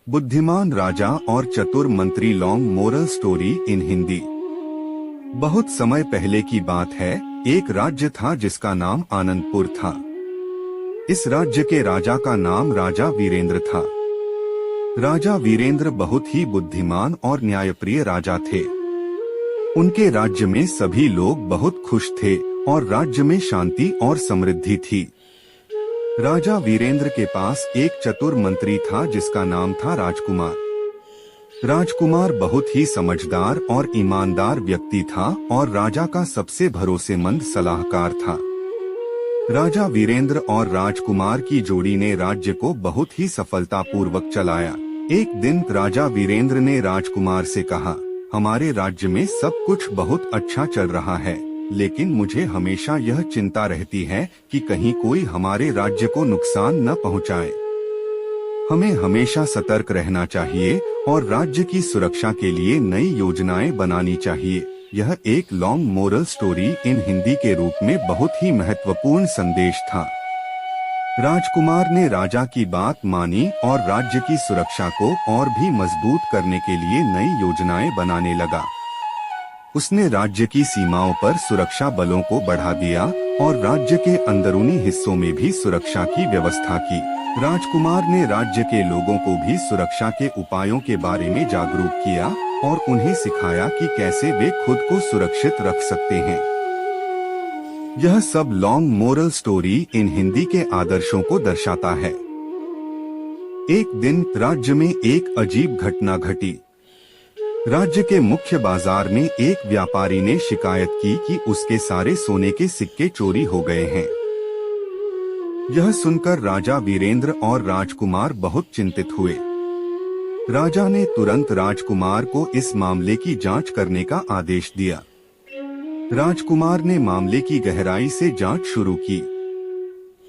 बुद्धिमान राजा और चतुर मंत्री long moral story in Hindi. बहुत समय पहले की बात है, एक राज्य था जिसका नाम आनंदपुर था। इस राज्य के राजा का नाम राजा वीरेंद्र था। राजा वीरेंद्र बहुत ही बुद्धिमान और न्यायप्रिय राजा थे। उनके राज्य में सभी लोग बहुत खुश थे और राज्य में शांति और समृद्धि थी। राजा वीरेंद्र के पास एक चतुर मंत्री था जिसका नाम था राजकुमार। राजकुमार बहुत ही समझदार और ईमानदार व्यक्ति था और राजा का सबसे भरोसेमंद सलाहकार था। राजा वीरेंद्र और राजकुमार की जोड़ी ने राज्य को बहुत ही सफलतापूर्वक चलाया। एक दिन राजा वीरेंद्र ने राजकुमार से कहा, हमारे राज्य में सब कुछ बहुत अच्छा चल रहा है, लेकिन मुझे हमेशा यह चिंता रहती है कि कहीं कोई हमारे राज्य को नुकसान न पहुंचाए। हमें हमेशा सतर्क रहना चाहिए और राज्य की सुरक्षा के लिए नई योजनाएं बनानी चाहिए। यह एक long moral story in Hindi के रूप में बहुत ही महत्वपूर्ण संदेश था। राजकुमार ने राजा की बात मानी और राज्य की सुरक्षा को और भी मजबूत करने के लिए नई योजनाएं बनाने लगा। उसने राज्य की सीमाओं पर सुरक्षा बलों को बढ़ा दिया और राज्य के अंदरूनी हिस्सों में भी सुरक्षा की व्यवस्था की। राजकुमार ने राज्य के लोगों को भी सुरक्षा के उपायों के बारे में जागरूक किया और उन्हें सिखाया कि कैसे वे खुद को सुरक्षित रख सकते हैं। यह सब long moral story in Hindi के आदर्शों को दर्शाता है। एक दिन राज्य में एक अजीब घटना घटी। राज्य के मुख्य बाजार में एक व्यापारी ने शिकायत की कि उसके सारे सोने के सिक्के चोरी हो गए हैं। यह सुनकर राजा वीरेंद्र और राजकुमार बहुत चिंतित हुए। राजा ने तुरंत राजकुमार को इस मामले की जांच करने का आदेश दिया। राजकुमार ने मामले की गहराई से जांच शुरू की।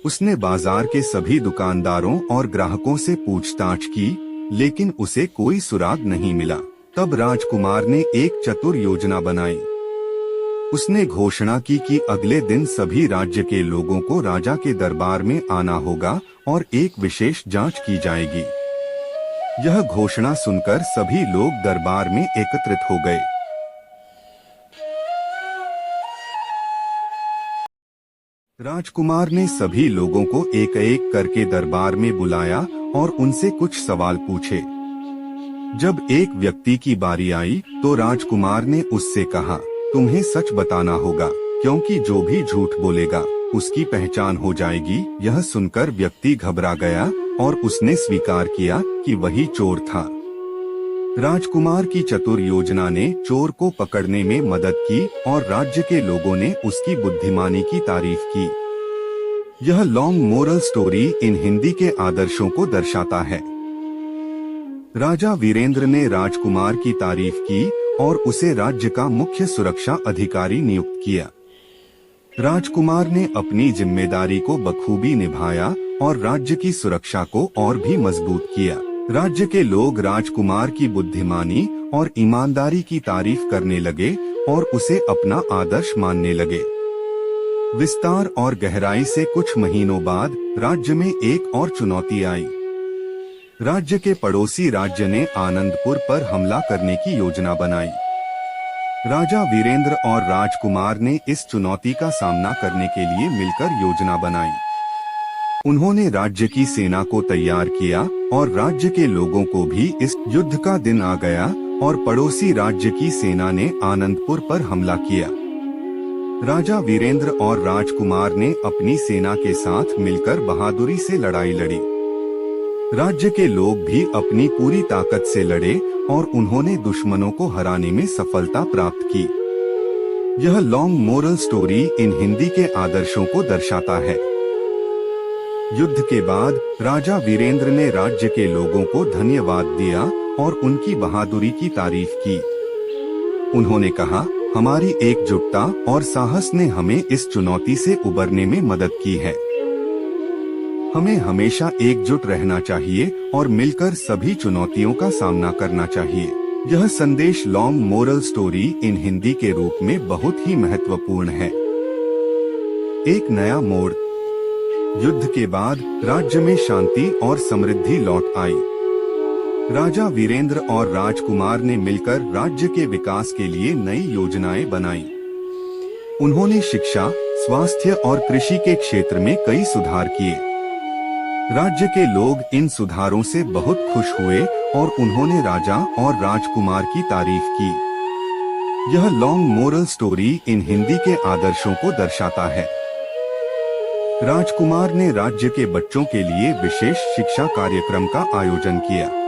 उसने बाजार के सभी दुकानदारों और ग्राहकों से पूछताछ की, लेकिन उसे कोई सुराग नहीं मिला। तब राजकुमार ने एक चतुर योजना बनाई। उसने घोषणा की कि अगले दिन सभी राज्य के लोगों को राजा के दरबार में आना होगा और एक विशेष जांच की जाएगी। यह घोषणा सुनकर सभी लोग दरबार में एकत्रित हो गए। राजकुमार ने सभी लोगों को एक एक करके दरबार में बुलाया और उनसे कुछ सवाल पूछे। जब एक व्यक्ति की बारी आई तो राजकुमार ने उससे कहा, तुम्हें सच बताना होगा, क्योंकि जो भी झूठ बोलेगा उसकी पहचान हो जाएगी। यह सुनकर व्यक्ति घबरा गया और उसने स्वीकार किया कि वही चोर था। राजकुमार की चतुर योजना ने चोर को पकड़ने में मदद की और राज्य के लोगों ने उसकी बुद्धिमानी की तारीफ की। यह long moral story in Hindi के आदर्शों को दर्शाता है। राजा वीरेंद्र ने राजकुमार की तारीफ की और उसे राज्य का मुख्य सुरक्षा अधिकारी नियुक्त किया। राजकुमार ने अपनी जिम्मेदारी को बखूबी निभाया और राज्य की सुरक्षा को और भी मजबूत किया। राज्य के लोग राजकुमार की बुद्धिमानी और ईमानदारी की तारीफ करने लगे और उसे अपना आदर्श मानने लगे। विस्तार और गहराई से कुछ महीनों बाद राज्य में एक और चुनौती आई। राज्य के पड़ोसी राज्य ने आनंदपुर पर हमला करने की योजना बनाई। राजा वीरेंद्र और राजकुमार ने इस चुनौती का सामना करने के लिए मिलकर योजना बनाई। उन्होंने राज्य की सेना को तैयार किया और राज्य के लोगों को भी इस युद्ध का दिन आ गया और पड़ोसी राज्य की सेना ने आनंदपुर पर हमला किया। राजा वीरेंद्र और राजकुमार ने अपनी सेना के साथ मिलकर बहादुरी से लड़ाई लड़ी। राज्य के लोग भी अपनी पूरी ताकत से लड़े और उन्होंने दुश्मनों को हराने में सफलता प्राप्त की। यह long moral story in Hindi के आदर्शों को दर्शाता है। युद्ध के बाद राजा वीरेंद्र ने राज्य के लोगों को धन्यवाद दिया और उनकी बहादुरी की तारीफ की। उन्होंने कहा, हमारी एकजुटता और साहस ने हमें इस चुनौती से उबरने में मदद की है। हमें हमेशा एकजुट रहना चाहिए और मिलकर सभी चुनौतियों का सामना करना चाहिए। यह संदेश long moral story in Hindi के रूप में बहुत ही महत्वपूर्ण है। एक नया मोड़। युद्ध के बाद राज्य में शांति और समृद्धि लौट आई। राजा वीरेंद्र और राजकुमार ने मिलकर राज्य के विकास के लिए नई योजनाएं बनाई। उन्होंने शिक्षा, स्वास्थ्य और कृषि के क्षेत्र में कई सुधार किए। राज्य के लोग इन सुधारों से बहुत खुश हुए और उन्होंने राजा और राजकुमार की तारीफ की। यह long moral story in Hindi के आदर्शों को दर्शाता है। राजकुमार ने राज्य के बच्चों के लिए विशेष शिक्षा कार्यक्रम का आयोजन किया।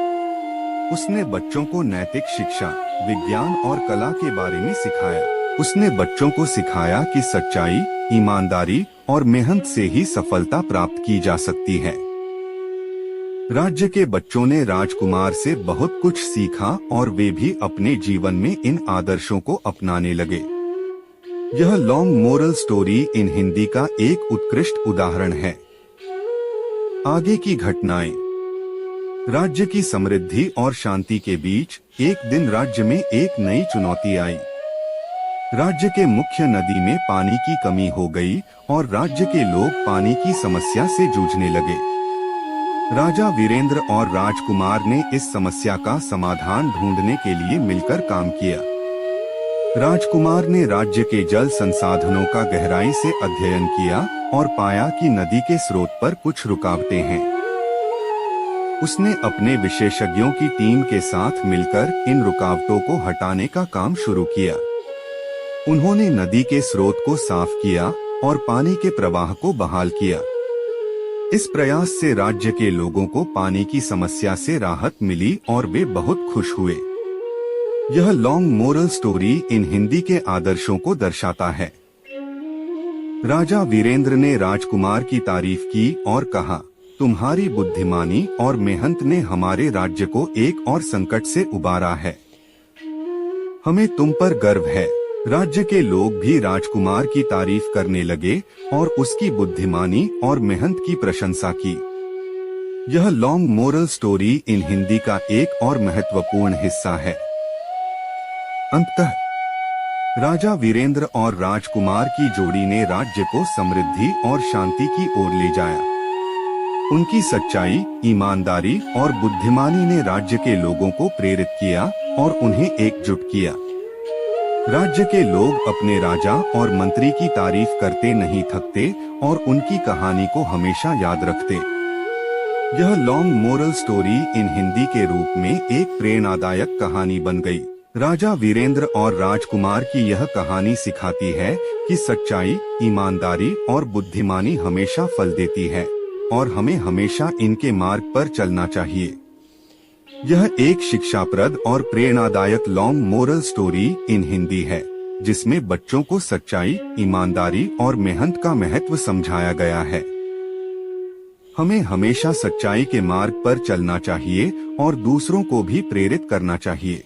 उसने बच्चों को नैतिक शिक्षा, विज्ञान और कला के बारे में सिखाया। उसने बच्चों को सिखाया कि सच्चाई, ईमानदारी और मेहनत से ही सफलता प्राप्त की जा सकती है। राज्य के बच्चों ने राजकुमार से बहुत कुछ सीखा और वे भी अपने जीवन में इन आदर्शों को अपनाने लगे। यह long moral story in Hindi का एक उत्कृष्ट उदाहरण है। आगे की घटनाएं। राज्य की समृद्धि और शांति के बीच एक दिन राज्य में एक नई चुनौती आई। राज्य के मुख्य नदी में पानी की कमी हो गई और राज्य के लोग पानी की समस्या से जूझने लगे। राजा वीरेंद्र और राजकुमार ने इस समस्या का समाधान ढूंढने के लिए मिलकर काम किया। राजकुमार ने राज्य के जल संसाधनों का गहराई से अध्ययन किया और पाया कि नदी के स्रोत पर कुछ रुकावटें हैं। उसने अपने विशेषज्ञों की टीम के साथ मिलकर इन रुकावटों को हटाने का काम शुरू किया। उन्होंने नदी के स्रोत को साफ किया और पानी के प्रवाह को बहाल किया। इस प्रयास से राज्य के लोगों को पानी की समस्या से राहत मिली और वे बहुत खुश हुए। यह long moral story in Hindi के आदर्शों को दर्शाता है। राजा वीरेंद्र ने राजकुमार की तारीफ की और कहा, तुम्हारी बुद्धिमानी और मेहनत ने हमारे राज्य को एक और संकट से उबारा है। हमें तुम पर गर्व है। राज्य के लोग भी राजकुमार की तारीफ करने लगे और उसकी बुद्धिमानी और मेहनत की प्रशंसा की। यह long moral story in Hindi का एक और महत्वपूर्ण हिस्सा है। अंततः राजा वीरेंद्र और राजकुमार की जोड़ी ने राज्य को समृद्धि और शांति की ओर ले जाया। उनकी सच्चाई, ईमानदारी और बुद्धिमानी ने राज्य के लोगों को प्रेरित किया और उन्हें एकजुट किया। राज्य के लोग अपने राजा और मंत्री की तारीफ करते नहीं थकते और उनकी कहानी को हमेशा याद रखते। यह long moral story in Hindi के रूप में एक प्रेरणादायक कहानी बन गई। राजा वीरेंद्र और राजकुमार की यह कहानी सिखाती है कि सच्चाई, ईमानदारी और बुद्धिमानी हमेशा फल देती है और हमें हमेशा इनके मार्ग पर चलना चाहिए। यह एक शिक्षाप्रद और प्रेरणादायक long moral story in Hindi है, जिसमें बच्चों को सच्चाई, ईमानदारी और मेहनत का महत्व समझाया गया है। हमें हमेशा सच्चाई के मार्ग पर चलना चाहिए और दूसरों को भी प्रेरित करना चाहिए।